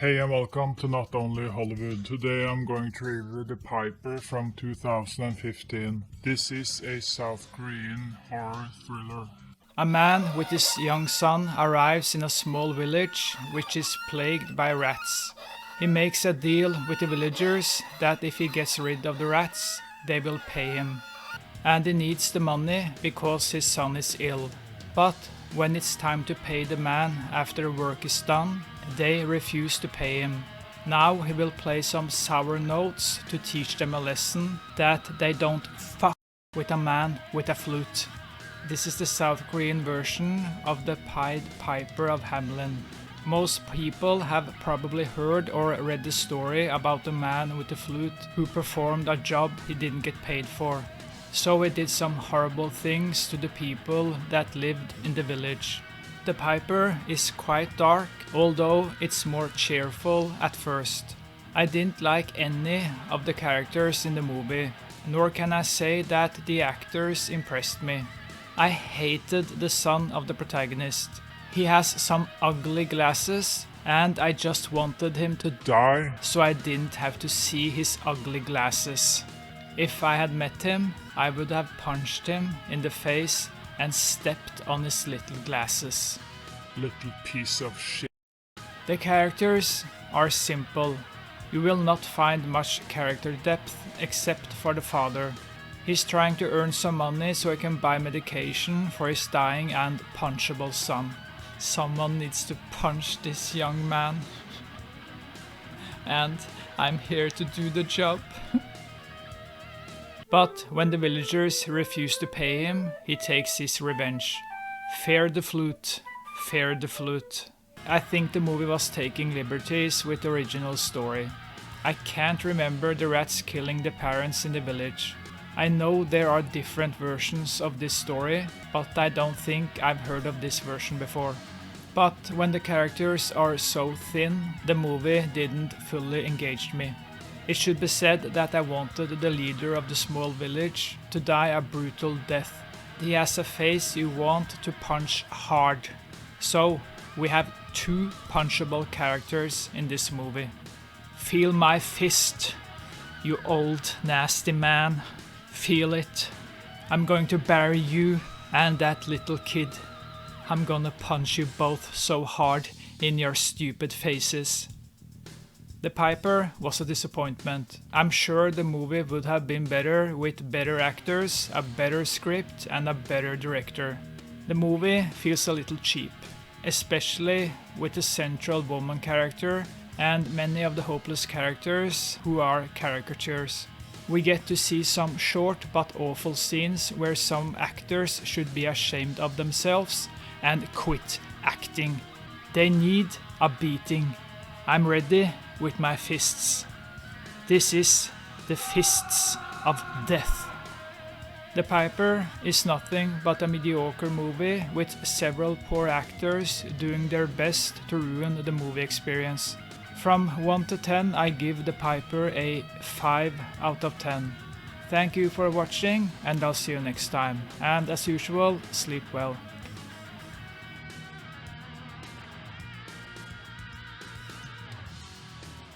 Hey and welcome to Not Only Hollywood. Today I'm going to review The Piper from 2015. This is a South Korean horror thriller. A man with his young son arrives in a small village which is plagued by rats. He makes a deal with the villagers that if he gets rid of the rats, they will pay him. And he needs the money because his son is ill. But when it's time to pay the man after the work is done, they refuse to pay him. Now he will play some sour notes to teach them a lesson that they don't fuck with a man with a flute. This is the South Korean version of the Pied Piper of Hamelin. Most people have probably heard or read the story about the man with the flute who performed a job he didn't get paid for. So he did some horrible things to the people that lived in the village. The Piper is quite dark, although it's more cheerful at first. I didn't like any of the characters in the movie, nor can I say that the actors impressed me. I hated the son of the protagonist. He has some ugly glasses, and I just wanted him to die so I didn't have to see his ugly glasses. If I had met him, I would have punched him in the face and stepped on his little glasses. Little piece of shit. The characters are simple. You will not find much character depth except for the father. He's trying to earn some money so he can buy medication for his dying and punchable son. Someone needs to punch this young man. And I'm here to do the job. But when the villagers refuse to pay him, he takes his revenge. Fear the flute, fear the flute. I think the movie was taking liberties with the original story. I can't remember the rats killing the parents in the village. I know there are different versions of this story, but I don't think I've heard of this version before. But when the characters are so thin, the movie didn't fully engage me. It should be said that I wanted the leader of the small village to die a brutal death. He has a face you want to punch hard. So, we have two punchable characters in this movie. Feel my fist, you old nasty man. Feel it. I'm going to bury you and that little kid. I'm gonna punch you both so hard in your stupid faces. The Piper was a disappointment. I'm sure the movie would have been better with better actors, a better script and a better director. The movie feels a little cheap, especially with the central woman character and many of the hopeless characters who are caricatures. We get to see some short but awful scenes where some actors should be ashamed of themselves and quit acting. They need a beating. I'm ready with my fists. This is the fists of death. The Piper is nothing but a mediocre movie with several poor actors doing their best to ruin the movie experience. From 1 to 10, I give The Piper a 5 out of 10. Thank you for watching, and I'll see you next time. And as usual, sleep well.